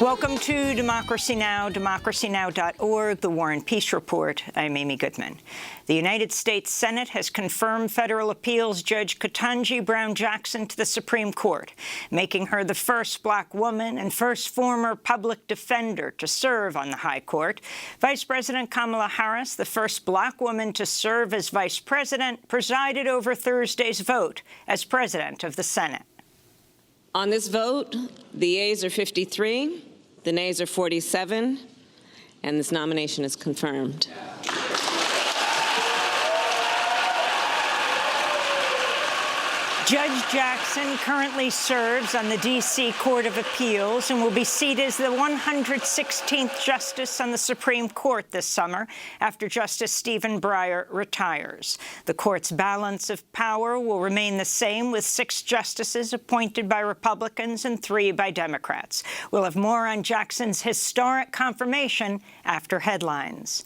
Welcome to Democracy Now!, democracynow.org, the War and Peace Report. I'm Amy Goodman. The United States Senate has confirmed federal appeals judge Ketanji Brown Jackson to the Supreme Court, making her the first black woman and first former public defender to serve on the high court. Vice President Kamala Harris, the first black woman to serve as vice president, presided over Thursday's vote as president of the Senate. On this vote, the yeas are 53, the nays are 47, and this nomination is confirmed. Judge Jackson currently serves on the D.C. Court of Appeals and will be seated as the 116th Justice on the Supreme Court this summer after Justice Stephen Breyer retires. The court's balance of power will remain the same, with 6 justices appointed by Republicans and 3 by Democrats. We'll have more on Jackson's historic confirmation after headlines.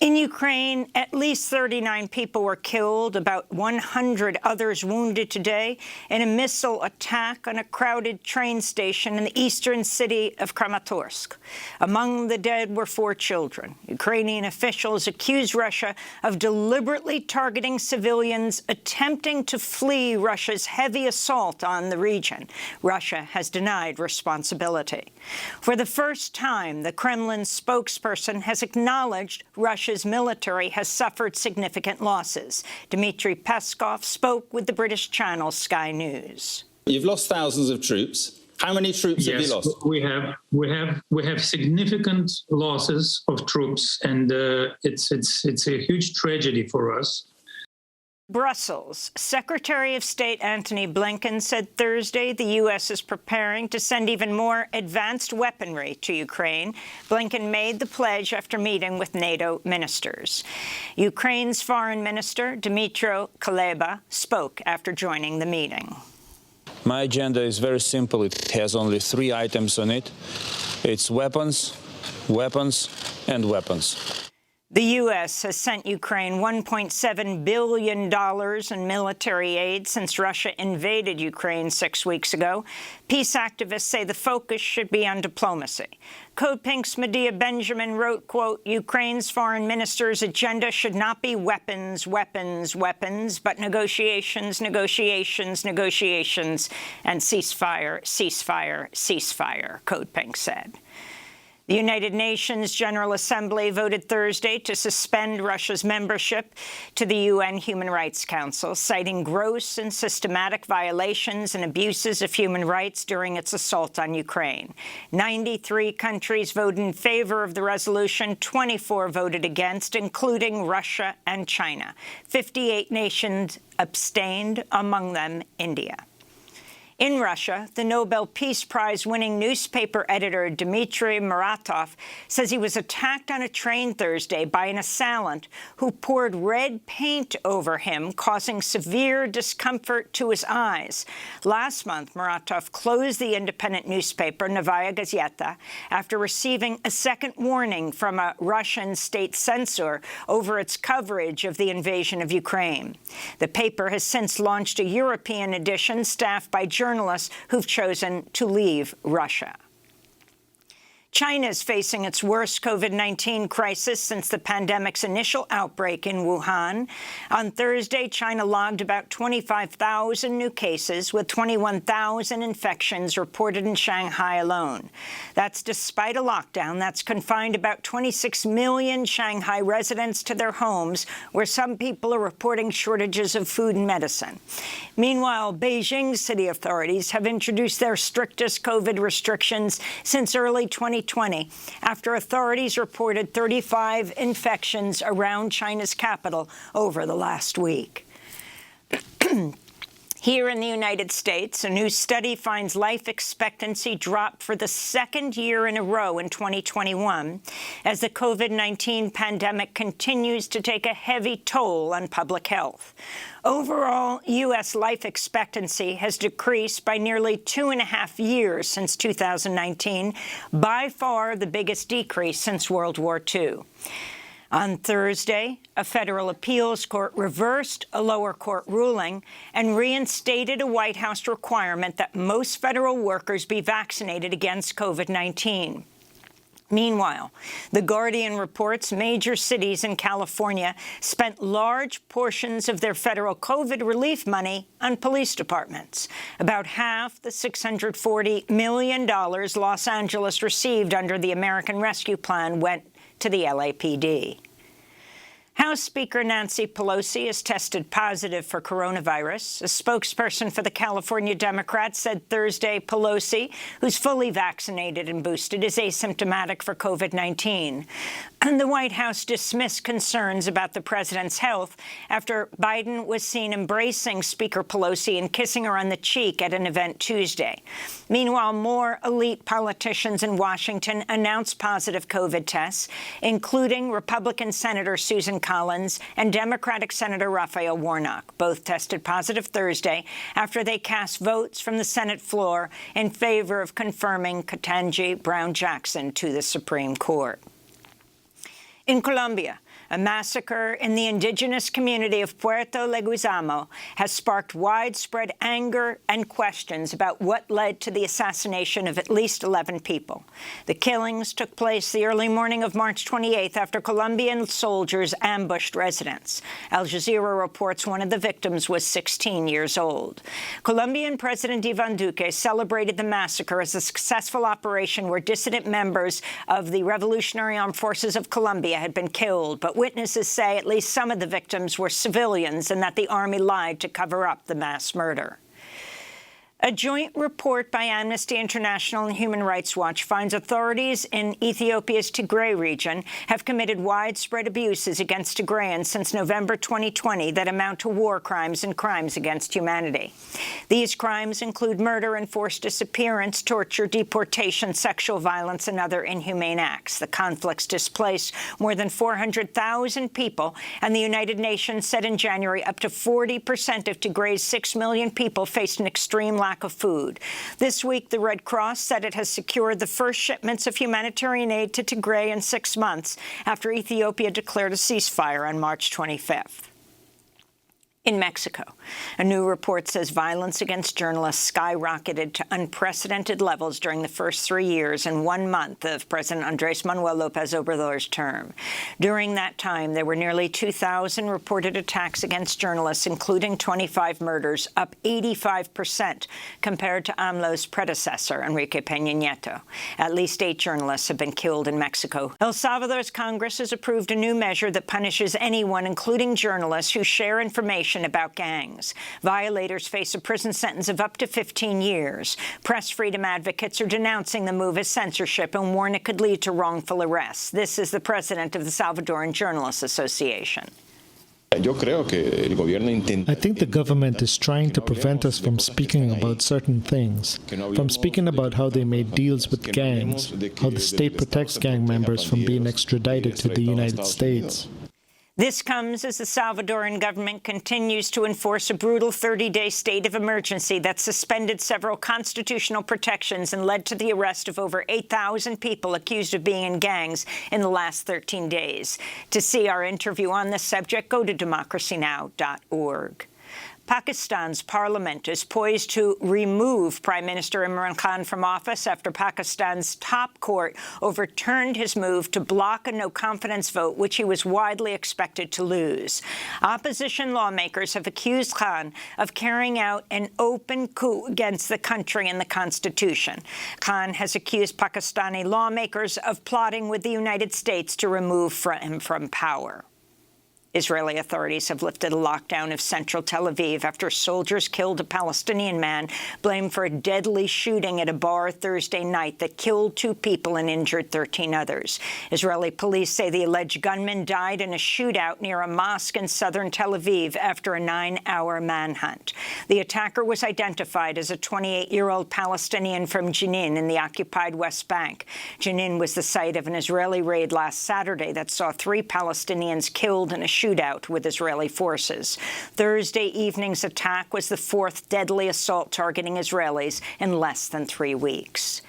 In Ukraine, at least 39 people were killed, about 100 others wounded today in a missile attack on a crowded train station in the eastern city of Kramatorsk. Among the dead were 4 children. Ukrainian officials accuse Russia of deliberately targeting civilians attempting to flee Russia's heavy assault on the region. Russia has denied responsibility. For the first time, the Kremlin spokesperson has acknowledged Russia's military has suffered significant losses. Dmitry Peskov spoke with the British channel Sky News. You've lost thousands of troops. How many troops have you lost? We have significant losses of troops, and it's a huge tragedy for us. Brussels. Secretary of State Antony Blinken said Thursday the U.S. is preparing to send even more advanced weaponry to Ukraine. Blinken made the pledge after meeting with NATO ministers. Ukraine's Foreign Minister, Dmytro Kuleba, spoke after joining the meeting. My agenda is very simple. It has only 3 items on it. It's weapons, weapons, and weapons. The U.S. has sent Ukraine $1.7 billion in military aid since Russia invaded Ukraine 6 weeks ago. Peace activists say the focus should be on diplomacy. Code Pink's Medea Benjamin wrote, quote, Ukraine's foreign minister's agenda should not be weapons, weapons, weapons, but negotiations, negotiations, negotiations, and ceasefire, ceasefire, ceasefire, Code Pink said. The United Nations General Assembly voted Thursday to suspend Russia's membership to the UN Human Rights Council, citing gross and systematic violations and abuses of human rights during its assault on Ukraine. 93 countries voted in favor of the resolution, 24 voted against, including Russia and China. 58 nations abstained, among them India. In Russia, the Nobel Peace Prize-winning newspaper editor Dmitry Muratov says he was attacked on a train Thursday by an assailant who poured red paint over him, causing severe discomfort to his eyes. Last month, Muratov closed the independent newspaper Novaya Gazeta after receiving a second warning from a Russian state censor over its coverage of the invasion of Ukraine. The paper has since launched a European edition staffed by journalists who've chosen to leave Russia. China is facing its worst COVID-19 crisis since the pandemic's initial outbreak in Wuhan. On Thursday, China logged about 25,000 new cases, with 21,000 infections reported in Shanghai alone. That's despite a lockdown that's confined about 26 million Shanghai residents to their homes, where some people are reporting shortages of food and medicine. Meanwhile, Beijing city authorities have introduced their strictest COVID restrictions since early 2020, after authorities reported 35 infections around China's capital over the last week. Here in the United States, a new study finds life expectancy dropped for the 2nd year in a row in 2021 as the COVID-19 pandemic continues to take a heavy toll on public health. Overall, U.S. life expectancy has decreased by nearly 2.5 years since 2019, by far the biggest decrease since World War II. On Thursday, a federal appeals court reversed a lower court ruling and reinstated a White House requirement that most federal workers be vaccinated against COVID-19. Meanwhile, The Guardian reports major cities in California spent large portions of their federal COVID relief money on police departments. About half the $640 million Los Angeles received under the American Rescue Plan went to the LAPD. House Speaker Nancy Pelosi has tested positive for coronavirus. A spokesperson for the California Democrats said Thursday Pelosi, who's fully vaccinated and boosted, is asymptomatic for COVID-19. And the White House dismissed concerns about the president's health after Biden was seen embracing Speaker Pelosi and kissing her on the cheek at an event Tuesday. Meanwhile, more elite politicians in Washington announced positive COVID tests, including Republican Senator Susan Collins and Democratic Senator Raphael Warnock. Both tested positive Thursday after they cast votes from the Senate floor in favor of confirming Ketanji Brown Jackson to the Supreme Court. In Colombia, a massacre in the indigenous community of Puerto Leguizamo has sparked widespread anger and questions about what led to the assassination of at least 11 people. The killings took place the early morning of March 28th after Colombian soldiers ambushed residents. Al Jazeera reports one of the victims was 16 years old. Colombian President Iván Duque celebrated the massacre as a successful operation where dissident members of the Revolutionary Armed Forces of Colombia had been killed, but witnesses say at least some of the victims were civilians and that the army lied to cover up the mass murder. A joint report by Amnesty International and Human Rights Watch finds authorities in Ethiopia's Tigray region have committed widespread abuses against Tigrayans since November 2020 that amount to war crimes and crimes against humanity. These crimes include murder and forced disappearance, torture, deportation, sexual violence, and other inhumane acts. The conflicts displaced more than 400,000 people, and the United Nations said in January up to 40% of Tigray's 6 million people faced an extreme lack of food. This week, the Red Cross said it has secured the first shipments of humanitarian aid to Tigray in 6 months after Ethiopia declared a ceasefire on March 25th. In Mexico, a new report says violence against journalists skyrocketed to unprecedented levels during the first 3 years and 1 month of President Andrés Manuel López Obrador's term. During that time, there were nearly 2,000 reported attacks against journalists, including 25 murders, up 85% compared to AMLO's predecessor, Enrique Peña Nieto. At least 8 journalists have been killed in Mexico. El Salvador's Congress has approved a new measure that punishes anyone, including journalists, who share information about gangs. Violators face a prison sentence of up to 15 years. Press freedom advocates are denouncing the move as censorship and warn it could lead to wrongful arrests. This is the president of the Salvadoran Journalists Association. I think the government is trying to prevent us from speaking about certain things, from speaking about how they made deals with gangs, how the state protects gang members from being extradited to the United States. This comes as the Salvadoran government continues to enforce a brutal 30-day state of emergency that suspended several constitutional protections and led to the arrest of over 8,000 people accused of being in gangs in the last 13 days. To see our interview on this subject, go to democracynow.org. Pakistan's parliament is poised to remove Prime Minister Imran Khan from office after Pakistan's top court overturned his move to block a no-confidence vote, which he was widely expected to lose. Opposition lawmakers have accused Khan of carrying out an open coup against the country and the Constitution. Khan has accused Pakistani lawmakers of plotting with the United States to remove him from power. Israeli authorities have lifted a lockdown of central Tel Aviv after soldiers killed a Palestinian man blamed for a deadly shooting at a bar Thursday night that killed 2 people and injured 13 others. Israeli police say the alleged gunman died in a shootout near a mosque in southern Tel Aviv after a 9-hour manhunt. The attacker was identified as a 28-year-old Palestinian from Jenin in the occupied West Bank. Jenin was the site of an Israeli raid last Saturday that saw 3 Palestinians killed in a shootout with Israeli forces. Thursday evening's attack was the 4th deadly assault targeting Israelis in less than 3 weeks.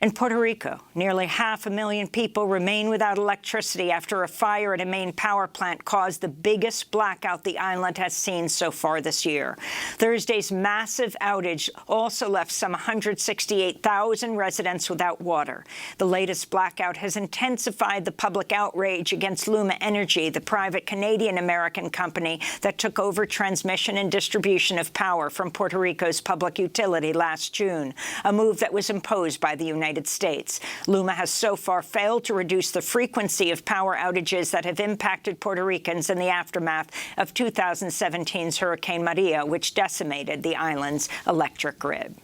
In Puerto Rico, nearly 500,000 people remain without electricity after a fire at a main power plant caused the biggest blackout the island has seen so far this year. Thursday's massive outage also left some 168,000 residents without water. The latest blackout has intensified the public outrage against Luma Energy, the private Canadian-American company that took over transmission and distribution of power from Puerto Rico's public utility last June, a move that was imposed by the United States. Luma has so far failed to reduce the frequency of power outages that have impacted Puerto Ricans in the aftermath of 2017's Hurricane Maria, which decimated the island's electric grid.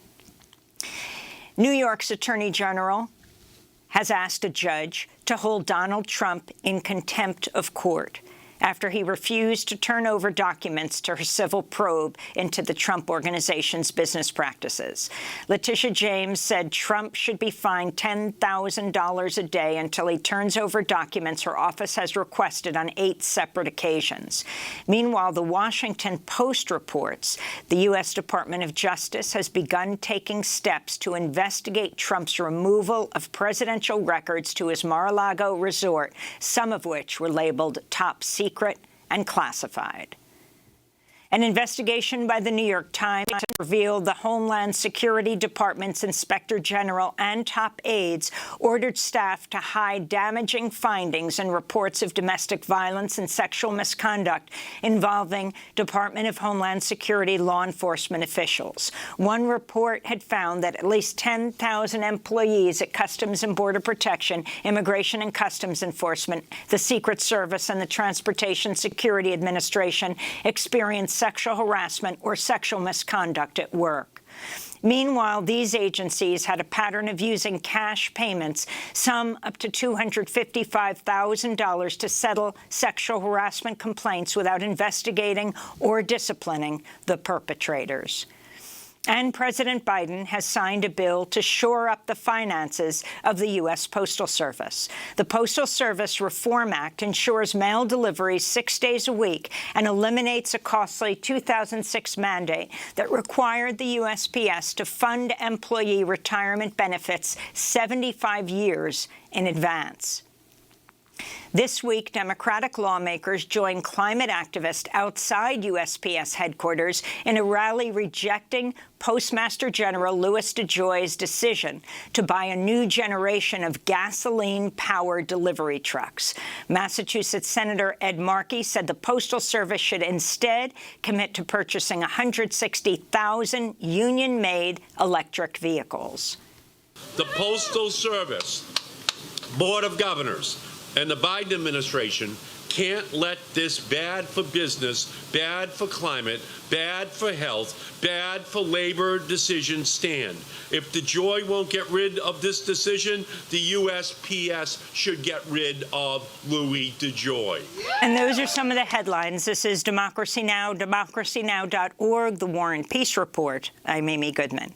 New York's Attorney General has asked a judge to hold Donald Trump in contempt of court after he refused to turn over documents to her civil probe into the Trump Organization's business practices. Letitia James said Trump should be fined $10,000 a day until he turns over documents her office has requested on 8 separate occasions. Meanwhile, the Washington Post reports the U.S. Department of Justice has begun taking steps to investigate Trump's removal of presidential records to his Mar-a-Lago resort, some of which were labeled top secret and classified. An investigation by the New York Times revealed the Homeland Security Department's Inspector General and top aides ordered staff to hide damaging findings and reports of domestic violence and sexual misconduct involving Department of Homeland Security law enforcement officials. One report had found that at least 10,000 employees at Customs and Border Protection, Immigration and Customs Enforcement, the Secret Service, and the Transportation Security Administration experienced sexual harassment or sexual misconduct at work. Meanwhile, these agencies had a pattern of using cash payments, some up to $255,000, to settle sexual harassment complaints without investigating or disciplining the perpetrators. And President Biden has signed a bill to shore up the finances of the U.S. Postal Service. The Postal Service Reform Act ensures mail deliveries 6 days a week and eliminates a costly 2006 mandate that required the USPS to fund employee retirement benefits 75 years in advance. This week, Democratic lawmakers joined climate activists outside USPS headquarters in a rally rejecting Postmaster General Louis DeJoy's decision to buy a new generation of gasoline-powered delivery trucks. Massachusetts Senator Ed Markey said the Postal Service should instead commit to purchasing 160,000 union-made electric vehicles. The Postal Service, Board of Governors, and the Biden administration can't let this bad for business, bad for climate, bad for health, bad for labor decision stand. If DeJoy won't get rid of this decision, the USPS should get rid of Louis DeJoy. And those are some of the headlines. This is Democracy Now!, democracynow.org, The War and Peace Report. I'm Amy Goodman.